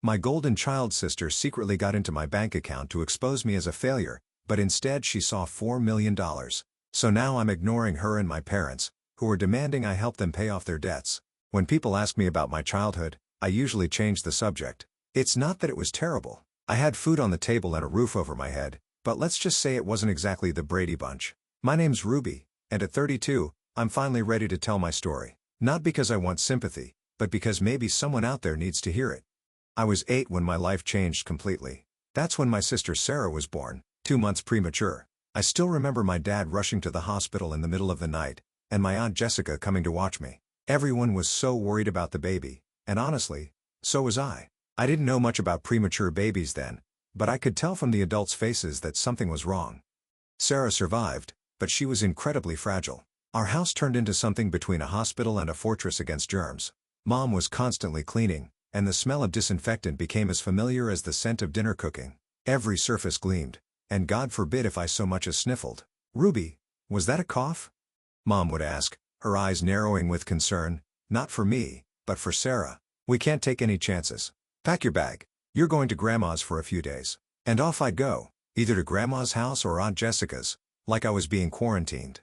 My golden child sister secretly got into my bank account to expose me as a failure, but instead she saw $4 million. So now I'm ignoring her and my parents, who are demanding I help them pay off their debts. When people ask me about my childhood, I usually change the subject. It's not that it was terrible. I had food on the table and a roof over my head, but let's just say it wasn't exactly the Brady Bunch. My name's Ruby, and at 32, I'm finally ready to tell my story. Not because I want sympathy, but because maybe someone out there needs to hear it. I was 8 when my life changed completely. That's when my sister Sarah was born, 2 months premature. I still remember my dad rushing to the hospital in the middle of the night, and my Aunt Jessica coming to watch me. Everyone was so worried about the baby, and honestly, so was I. I didn't know much about premature babies then, but I could tell from the adults' faces that something was wrong. Sarah survived, but she was incredibly fragile. Our house turned into something between a hospital and a fortress against germs. Mom was constantly cleaning, and the smell of disinfectant became as familiar as the scent of dinner cooking. Every surface gleamed, and God forbid if I so much as sniffled. "Ruby, was that a cough?" Mom would ask, her eyes narrowing with concern, not for me, but for Sarah. "We can't take any chances. Pack your bag. You're going to Grandma's for a few days." And off I'd go, either to Grandma's house or Aunt Jessica's, like I was being quarantined.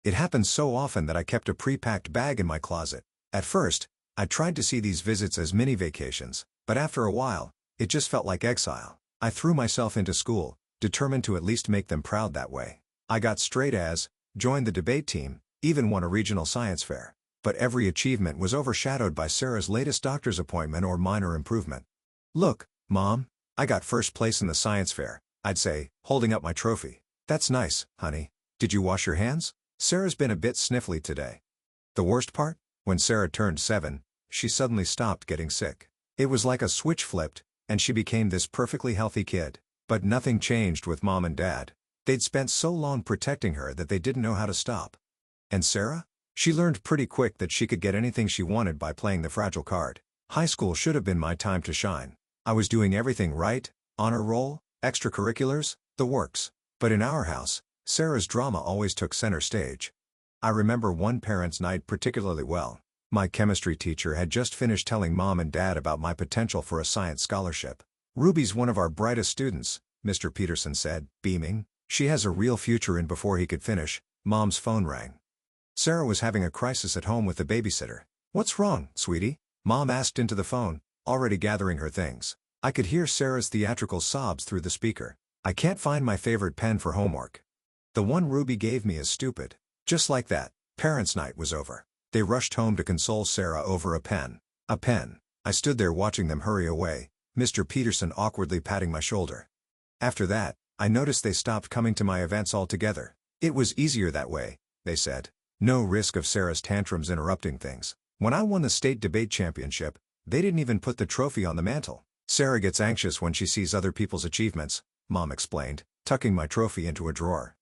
It happened so often that I kept a pre-packed bag in my closet. At first, I tried to see these visits as mini vacations, but after a while, it just felt like exile. I threw myself into school, determined to at least make them proud that way. I got straight A's, joined the debate team, even won a regional science fair. But every achievement was overshadowed by Sarah's latest doctor's appointment or minor improvement. "Look, Mom, I got first place in the science fair," I'd say, holding up my trophy. "That's nice, honey. Did you wash your hands?" Sarah's been a bit sniffly today. The worst part? When Sarah turned 7, she suddenly stopped getting sick. It was like a switch flipped, and she became this perfectly healthy kid. But nothing changed with Mom and Dad. They'd spent so long protecting her that they didn't know how to stop. And Sarah? She learned pretty quick that she could get anything she wanted by playing the fragile card. High school should have been my time to shine. I was doing everything right, honor roll, extracurriculars, the works. But in our house, Sarah's drama always took center stage. I remember one parents' night particularly well. My chemistry teacher had just finished telling Mom and Dad about my potential for a science scholarship. "Ruby's one of our brightest students," Mr. Peterson said, beaming. "She has a real future." And before he could finish, Mom's phone rang. Sarah was having a crisis at home with the babysitter. "What's wrong, sweetie?" Mom asked into the phone, already gathering her things. I could hear Sarah's theatrical sobs through the speaker. "I can't find my favorite pen for homework. The one Ruby gave me is stupid." Just like that, parents' night was over. They rushed home to console Sarah over a pen. A pen. I stood there watching them hurry away, Mr. Peterson awkwardly patting my shoulder. After that, I noticed they stopped coming to my events altogether. "It was easier that way," they said. No risk of Sarah's tantrums interrupting things. "When I won the state debate championship, they didn't even put the trophy on the mantle." "Sarah gets anxious when she sees other people's achievements," Mom explained, tucking my trophy into a drawer.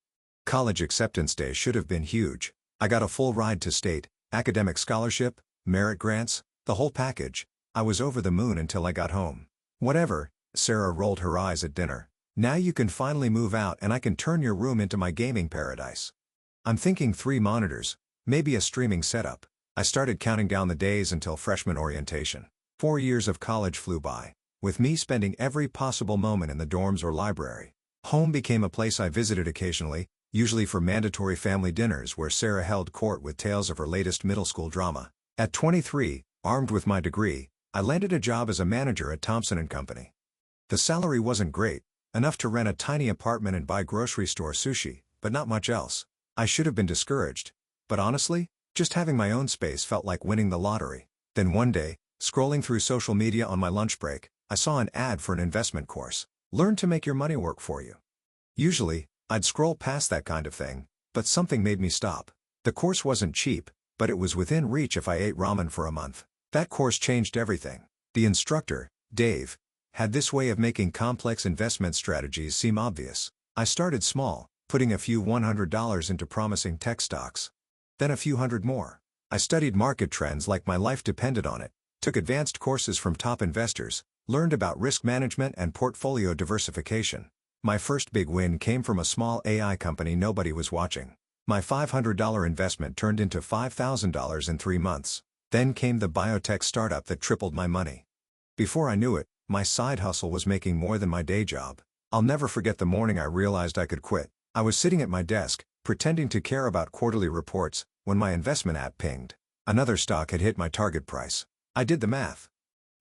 College acceptance day should have been huge. I got a full ride to state, academic scholarship, merit grants, the whole package. I was over the moon until I got home. "Whatever," Sarah rolled her eyes at dinner. "Now you can finally move out and I can turn your room into my gaming paradise." I'm thinking 3 monitors, maybe a streaming setup. I started counting down the days until freshman orientation. 4 years of college flew by, with me spending every possible moment in the dorms or library. Home became a place I visited occasionally, usually for mandatory family dinners where Sarah held court with tales of her latest middle school drama. At 23, armed with my degree, I landed a job as a manager at Thompson & Company. The salary wasn't great, enough to rent a tiny apartment and buy grocery store sushi, but not much else. I should have been discouraged. But honestly, just having my own space felt like winning the lottery. Then one day, scrolling through social media on my lunch break, I saw an ad for an investment course. "Learn to make your money work for you." Usually, I'd scroll past that kind of thing, but something made me stop. The course wasn't cheap, but it was within reach if I ate ramen for a month. That course changed everything. The instructor, Dave, had this way of making complex investment strategies seem obvious. I started small, putting a few $100 into promising tech stocks. Then a few hundred more. I studied market trends like my life depended on it, took advanced courses from top investors, learned about risk management and portfolio diversification. My first big win came from a small AI company nobody was watching. My $500 investment turned into $5,000 in 3 months. Then came the biotech startup that tripled my money. Before I knew it, My side hustle was making more than my day job. I'll never forget the morning I realized I could quit. I was sitting at my desk, pretending to care about quarterly reports, when my investment app pinged. Another stock had hit my target price. I did the math.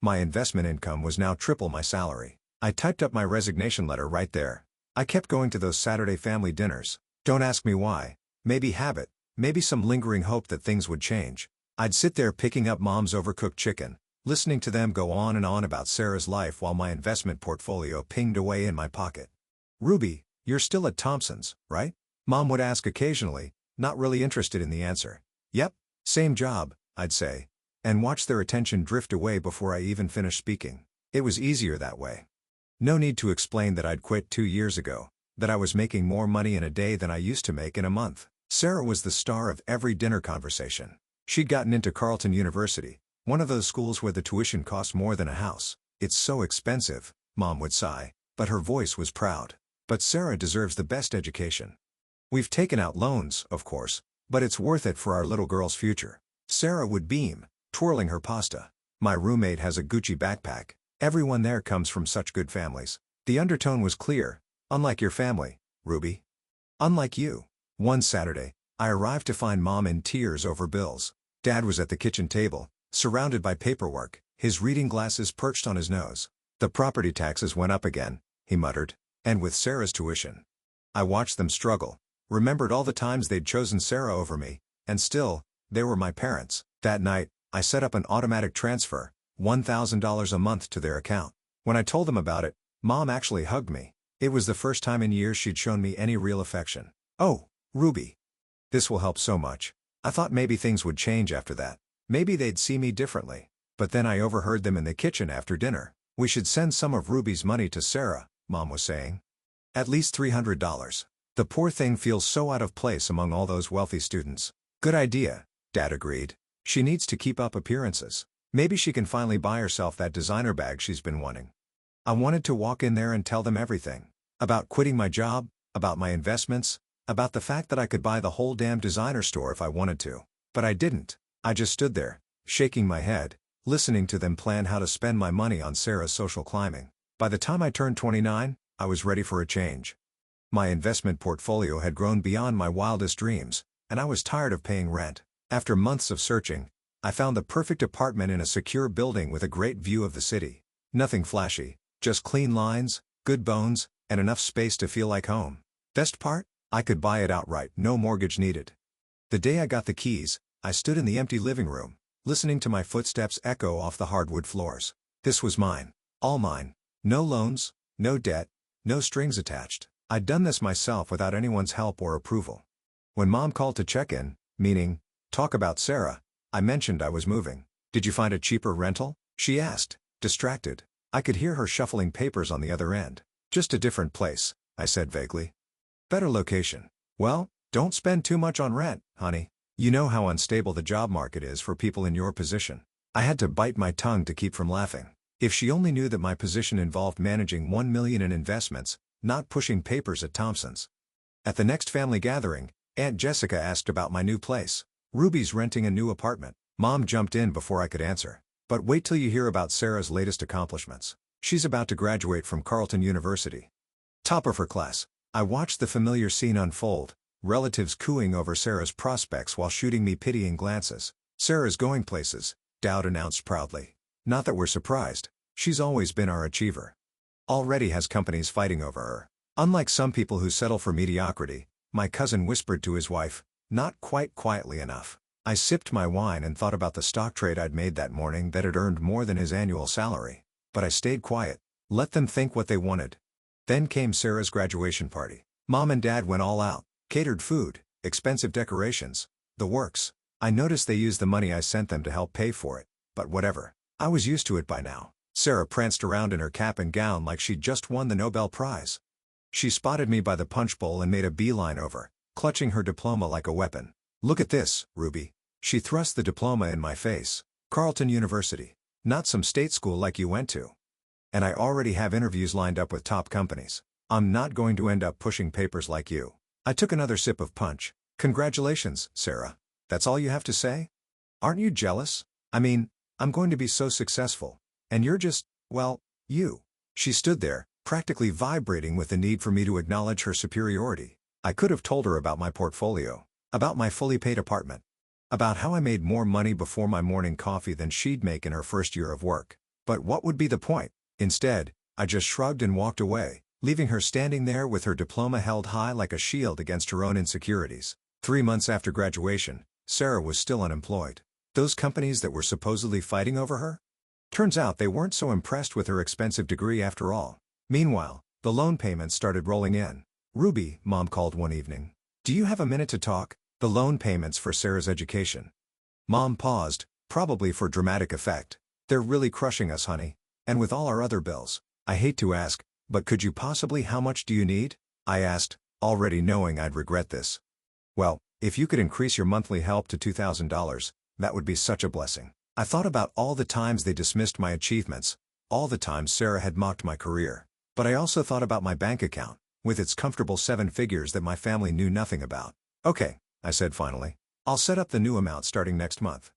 My investment income was now triple my salary. I typed up my resignation letter right there. I kept going to those Saturday family dinners. Don't ask me why. Maybe habit, maybe some lingering hope that things would change. I'd sit there picking up Mom's overcooked chicken, listening to them go on and on about Sarah's life while my investment portfolio pinged away in my pocket. "Ruby, you're still at Thompson's, right?" Mom would ask occasionally, not really interested in the answer. "Yep, same job," I'd say, and watch their attention drift away before I even finished speaking. It was easier that way. No need to explain that I'd quit 2 years ago, that I was making more money in a day than I used to make in a month. Sarah was the star of every dinner conversation. She'd gotten into Carleton University, one of those schools where the tuition costs more than a house. "It's so expensive," Mom would sigh, but her voice was proud. "But Sarah deserves the best education. We've taken out loans, of course, but it's worth it for our little girl's future." Sarah would beam, twirling her pasta. "My roommate has a Gucci backpack. Everyone there comes from such good families." The undertone was clear. "Unlike your family, Ruby. Unlike you." One Saturday, I arrived to find Mom in tears over bills. Dad was at the kitchen table, surrounded by paperwork, his reading glasses perched on his nose. "The property taxes went up again," he muttered. "And with Sarah's tuition." I watched them struggle, remembered all the times they'd chosen Sarah over me, and still, they were my parents. That night, I set up an automatic transfer, $1,000 a month to their account. When I told them about it, Mom actually hugged me. It was the first time in years she'd shown me any real affection. "Oh, Ruby. This will help so much." I thought maybe things would change after that. Maybe they'd see me differently. But then I overheard them in the kitchen after dinner. "We should send some of Ruby's money to Sarah," Mom was saying. "At least $300. The poor thing feels so out of place among all those wealthy students." "Good idea," Dad agreed. "She needs to keep up appearances. Maybe she can finally buy herself that designer bag she's been wanting." I wanted to walk in there and tell them everything. About quitting my job, about my investments, about the fact that I could buy the whole damn designer store if I wanted to. But I didn't. I just stood there, shaking my head, listening to them plan how to spend my money on Sarah's social climbing. By the time I turned 29, I was ready for a change. My investment portfolio had grown beyond my wildest dreams, and I was tired of paying rent. After months of searching, I found the perfect apartment in a secure building with a great view of the city. Nothing flashy, just clean lines, good bones, and enough space to feel like home. Best part? I could buy it outright, no mortgage needed. The day I got the keys, I stood in the empty living room, listening to my footsteps echo off the hardwood floors. This was mine. All mine. No loans, no debt, no strings attached. I'd done this myself without anyone's help or approval. When Mom called to check in, meaning, talk about Sarah, I mentioned I was moving. "Did you find a cheaper rental?" she asked, distracted. I could hear her shuffling papers on the other end. "Just a different place," I said vaguely. "Better location." "Well, don't spend too much on rent, honey. You know how unstable the job market is for people in your position." I had to bite my tongue to keep from laughing. If she only knew that my position involved managing $1 million in investments, not pushing papers at Thompson's. At the next family gathering, Aunt Jessica asked about my new place. "Ruby's renting a new apartment." Mom jumped in before I could answer. "But wait till you hear about Sarah's latest accomplishments. She's about to graduate from Carleton University. Top of her class." I watched the familiar scene unfold, relatives cooing over Sarah's prospects while shooting me pitying glances. "Sarah's going places," Dowd announced proudly. "Not that we're surprised. She's always been our achiever. Already has companies fighting over her." Unlike some people who settle for mediocrity, my cousin whispered to his wife, not quite quietly enough. I sipped my wine and thought about the stock trade I'd made that morning that had earned more than his annual salary. But I stayed quiet. Let them think what they wanted. Then came Sarah's graduation party. Mom and Dad went all out. Catered food, expensive decorations, the works. I noticed they used the money I sent them to help pay for it, but whatever. I was used to it by now. Sarah pranced around in her cap and gown like she'd just won the Nobel Prize. She spotted me by the punch bowl and made a beeline over, clutching her diploma like a weapon. "Look at this, Ruby." She thrust the diploma in my face. "Carleton University. Not some state school like you went to. And I already have interviews lined up with top companies. I'm not going to end up pushing papers like you." I took another sip of punch. "Congratulations, Sarah. That's all you have to say? Aren't you jealous? I mean, I'm going to be so successful. And you're just, well, You. She stood there, practically vibrating with the need for me to acknowledge her superiority. I could have told her about my portfolio, about my fully paid apartment, about how I made more money before my morning coffee than she'd make in her first year of work. But what would be the point? Instead, I just shrugged and walked away, leaving her standing there with her diploma held high like a shield against her own insecurities. 3 months after graduation, Sarah was still unemployed. Those companies that were supposedly fighting over her? Turns out they weren't so impressed with her expensive degree after all. Meanwhile, the loan payments started rolling in. "Ruby," Mom called one evening. "Do you have a minute to talk?" The loan payments for Sarah's education. Mom paused, probably for dramatic effect. "They're really crushing us, honey. And with all our other bills. I hate to ask, but could you possibly, how much do you need?" I asked, already knowing I'd regret this. "Well, if you could increase your monthly help to $2,000, that would be such a blessing." I thought about all the times they dismissed my achievements, all the times Sarah had mocked my career. But I also thought about my bank account, with its comfortable 7 figures that my family knew nothing about. "Okay," I said finally. "I'll set up the new amount starting next month."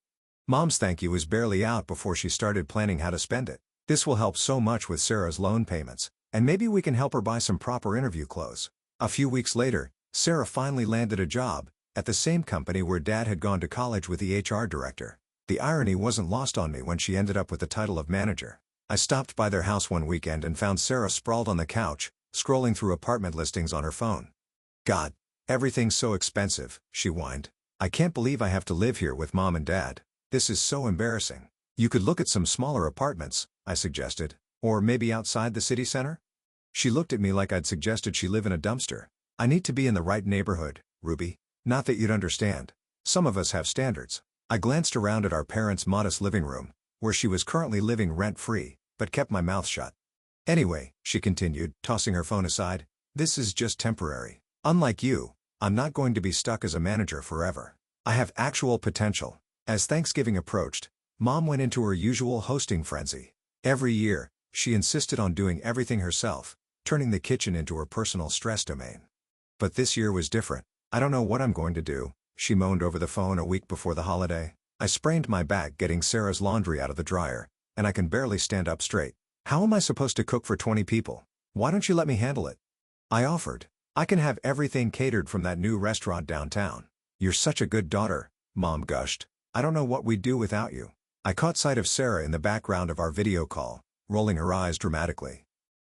Mom's thank you was barely out before she started planning how to spend it. "This will help so much with Sarah's loan payments, and maybe we can help her buy some proper interview clothes." A few weeks later, Sarah finally landed a job, at the same company where Dad had gone to college with the HR director. The irony wasn't lost on me when she ended up with the title of manager. I stopped by their house one weekend and found Sarah sprawled on the couch, scrolling through apartment listings on her phone. "God, everything's so expensive," she whined. "I can't believe I have to live here with Mom and Dad. This is so embarrassing." "You could look at some smaller apartments," I suggested. "Or maybe outside the city center?" She looked at me like I'd suggested she live in a dumpster. "I need to be in the right neighborhood, Ruby. Not that you'd understand. Some of us have standards." I glanced around at our parents' modest living room, where she was currently living rent-free, but kept my mouth shut. "Anyway," she continued, tossing her phone aside, "this is just temporary. Unlike you, I'm not going to be stuck as a manager forever. I have actual potential." As Thanksgiving approached, Mom went into her usual hosting frenzy. Every year, she insisted on doing everything herself, turning the kitchen into her personal stress domain. But this year was different. "I don't know what I'm going to do," she moaned over the phone a week before the holiday. "I sprained my back getting Sarah's laundry out of the dryer, and I can barely stand up straight. How am I supposed to cook for 20 people? Why don't you let me handle it?" I offered. "I can have everything catered from that new restaurant downtown." "You're such a good daughter," Mom gushed. "I don't know what we'd do without you." I caught sight of Sarah in the background of our video call, rolling her eyes dramatically.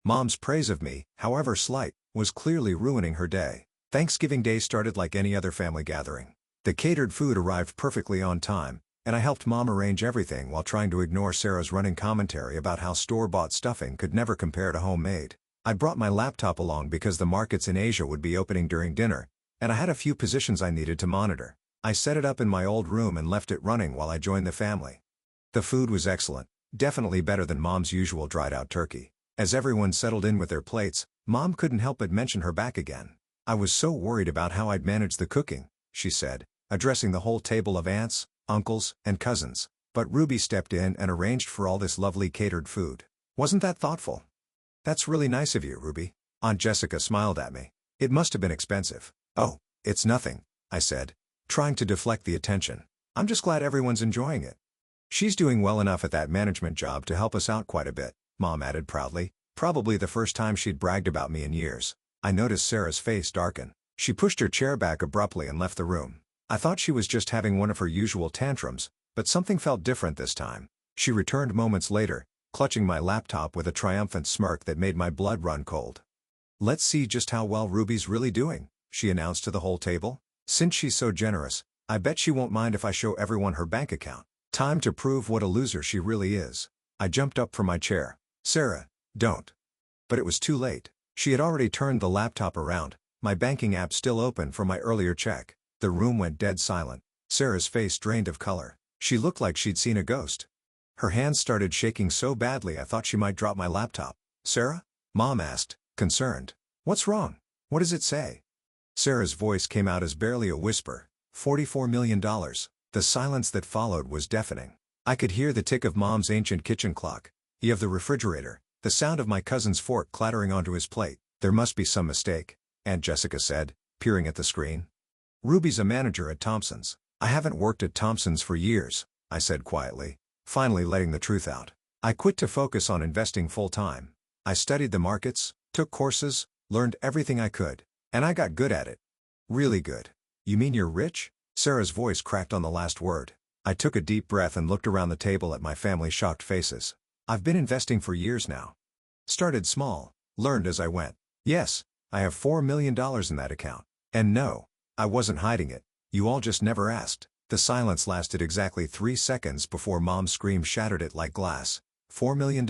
Mom's praise of me, however slight, was clearly ruining her day. Thanksgiving Day started like any other family gathering. The catered food arrived perfectly on time, and I helped Mom arrange everything while trying to ignore Sarah's running commentary about how store-bought stuffing could never compare to homemade. I brought my laptop along because the markets in Asia would be opening during dinner, and I had a few positions I needed to monitor. I set it up in my old room and left it running while I joined the family. The food was excellent, definitely better than Mom's usual dried-out turkey. As everyone settled in with their plates, Mom couldn't help but mention her back again. "I was so worried about how I'd manage the cooking," she said, addressing the whole table of aunts, uncles, and cousins. "But Ruby stepped in and arranged for all this lovely catered food. Wasn't that thoughtful?" "That's really nice of you, Ruby." Aunt Jessica smiled at me. "It must have been expensive." "Oh, it's nothing," I said, trying to deflect the attention. "I'm just glad everyone's enjoying it." "She's doing well enough at that management job to help us out quite a bit," Mom added proudly, probably the first time she'd bragged about me in years. I noticed Sarah's face darken. She pushed her chair back abruptly and left the room. I thought she was just having one of her usual tantrums, but something felt different this time. She returned moments later, clutching my laptop with a triumphant smirk that made my blood run cold. "Let's see just how well Ruby's really doing," she announced to the whole table. "Since she's so generous, I bet she won't mind if I show everyone her bank account. Time to prove what a loser she really is." I jumped up from my chair. "Sarah, don't." But it was too late. She had already turned the laptop around, my banking app still open from my earlier check. The room went dead silent. Sarah's face drained of color. She looked like she'd seen a ghost. Her hands started shaking so badly I thought she might drop my laptop. "Sarah?" Mom asked, concerned. "What's wrong? What does it say?" Sarah's voice came out as barely a whisper. $44 million. The silence that followed was deafening. I could hear the tick of Mom's ancient kitchen clock, of the refrigerator, the sound of my cousin's fork clattering onto his plate. "There must be some mistake," Aunt Jessica said, peering at the screen. "Ruby's a manager at Thompson's." "I haven't worked at Thompson's for years," I said quietly, finally letting the truth out. I quit to focus on investing full-time. I studied the markets, took courses, learned everything I could. And I got good at it. Really good. You mean you're rich? Sarah's voice cracked on the last word. I took a deep breath and looked around the table at my family's shocked faces. I've been investing for years now. Started small, learned as I went. Yes, I have $4 million in that account. And no, I wasn't hiding it. You all just never asked. The silence lasted exactly 3 seconds before Mom's scream shattered it like glass. $4 million?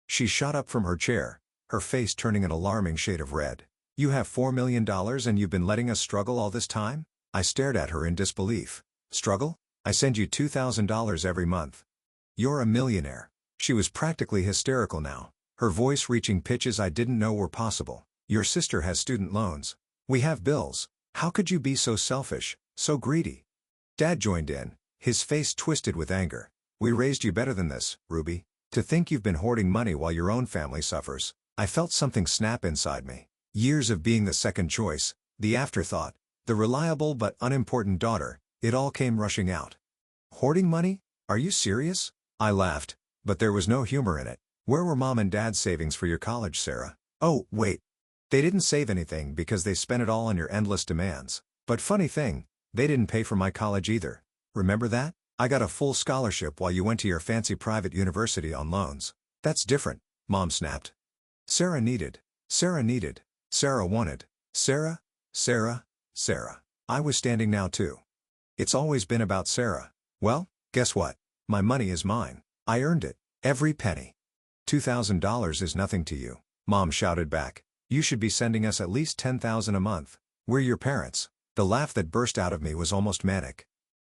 She shot up from her chair, her face turning an alarming shade of red. You have $4 million and you've been letting us struggle all this time? I stared at her in disbelief. Struggle? I send you $2,000 every month. You're a millionaire. She was practically hysterical now, her voice reaching pitches I didn't know were possible. Your sister has student loans. We have bills. How could you be so selfish, so greedy? Dad joined in, his face twisted with anger. We raised you better than this, Ruby. To think you've been hoarding money while your own family suffers. I felt something snap inside me. Years of being the second choice, the afterthought, the reliable but unimportant daughter, it all came rushing out. Hoarding money? Are you serious? I laughed, but there was no humor in it. Where were Mom and Dad's savings for your college, Sarah? Oh, wait. They didn't save anything because they spent it all on your endless demands. But funny thing, they didn't pay for my college either. Remember that? I got a full scholarship while you went to your fancy private university on loans. That's different, Mom snapped. Sarah needed. Sarah wanted. Sarah. I was standing now too. It's always been about Sarah. Well, guess what? My money is mine. I earned it. Every penny. $2,000 is nothing to you, Mom shouted back. You should be sending us at least $10,000 a month. We're your parents. The laugh that burst out of me was almost manic.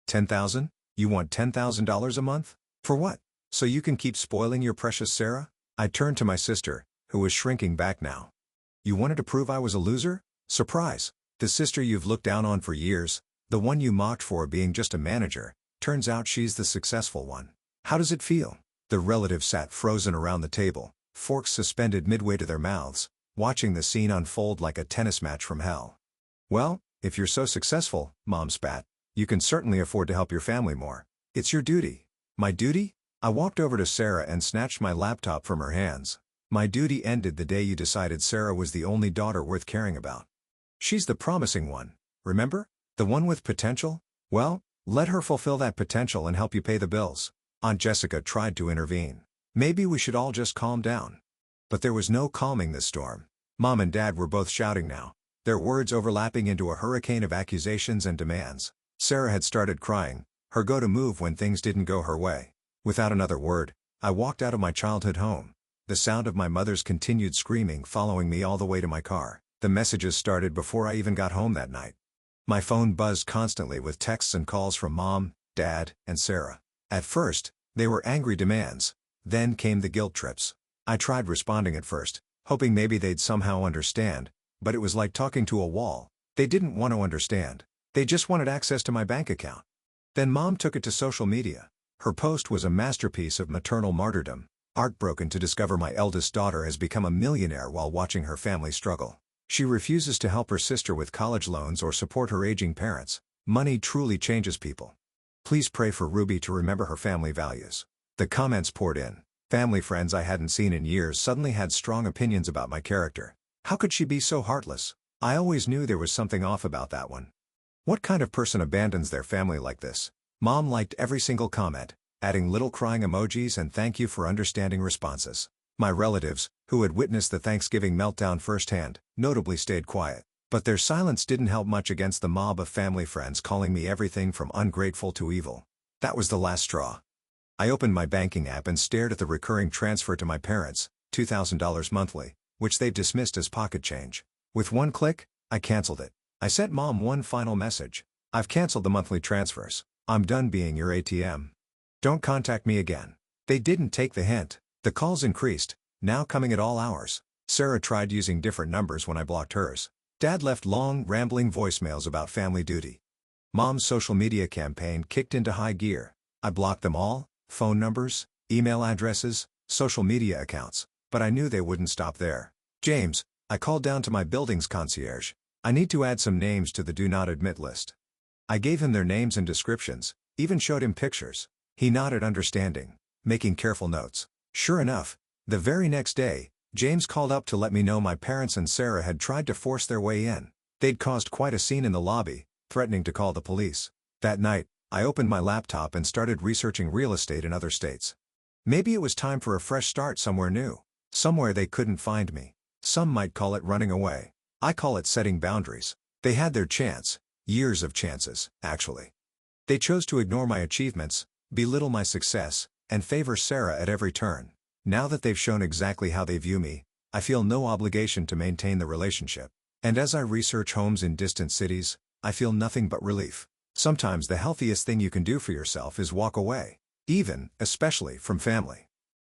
$10,000? You want $10,000 a month? For what? So you can keep spoiling your precious Sarah? I turned to my sister, who was shrinking back now. You wanted to prove I was a loser? Surprise. The sister you've looked down on for years, the one you mocked for being just a manager, turns out she's the successful one. How does it feel? The relatives sat frozen around the table, forks suspended midway to their mouths, watching the scene unfold like a tennis match from hell. Well, if you're so successful, Mom spat, you can certainly afford to help your family more. It's your duty. My duty? I walked over to Sarah and snatched my laptop from her hands. My duty ended the day you decided Sarah was the only daughter worth caring about. She's the promising one, remember? The one with potential? Well, let her fulfill that potential and help you pay the bills. Aunt Jessica tried to intervene. Maybe we should all just calm down. But there was no calming this storm. Mom and Dad were both shouting now, their words overlapping into a hurricane of accusations and demands. Sarah had started crying, her go-to move when things didn't go her way. Without another word, I walked out of my childhood home. The sound of my mother's continued screaming following me all the way to my car. The messages started before I even got home that night. My phone buzzed constantly with texts and calls from Mom, Dad, and Sarah. At first, they were angry demands. Then came the guilt trips. I tried responding at first, hoping maybe they'd somehow understand, but it was like talking to a wall. They didn't want to understand. They just wanted access to my bank account. Then Mom took it to social media. Her post was a masterpiece of maternal martyrdom, heartbroken to discover my eldest daughter has become a millionaire while watching her family struggle. She refuses to help her sister with college loans or support her aging parents. Money truly changes people. Please pray for Ruby to remember her family values. The comments poured in. Family friends I hadn't seen in years suddenly had strong opinions about my character. How could she be so heartless? I always knew there was something off about that one. What kind of person abandons their family like this? Mom liked every single comment, adding little crying emojis and thank you for understanding responses. My relatives, who had witnessed the Thanksgiving meltdown firsthand, notably stayed quiet. But their silence didn't help much against the mob of family friends calling me everything from ungrateful to evil. That was the last straw. I opened my banking app and stared at the recurring transfer to my parents, $2,000 monthly, which they've dismissed as pocket change. With one click, I canceled it. I sent Mom one final message. I've canceled the monthly transfers. I'm done being your ATM. Don't contact me again. They didn't take the hint. The calls increased, now coming at all hours. Sarah tried using different numbers when I blocked hers. Dad left long, rambling voicemails about family duty. Mom's social media campaign kicked into high gear. I blocked them all, phone numbers, email addresses, social media accounts, but I knew they wouldn't stop there. James, I called down to my building's concierge. I need to add some names to the do not admit list. I gave him their names and descriptions, even showed him pictures. He nodded understanding. making careful notes. Sure enough, the very next day, James called up to let me know my parents and Sarah had tried to force their way in. They'd caused quite a scene in the lobby, threatening to call the police. That night, I opened my laptop and started researching real estate in other states. Maybe it was time for a fresh start somewhere new. Somewhere they couldn't find me. Some might call it running away. I call it setting boundaries. They had their chance. Years of chances, actually. They chose to ignore my achievements, belittle my success, and favor Sarah at every turn. Now that they've shown exactly how they view me, I feel no obligation to maintain the relationship. And as I research homes in distant cities, I feel nothing but relief. Sometimes the healthiest thing you can do for yourself is walk away. Especially from family.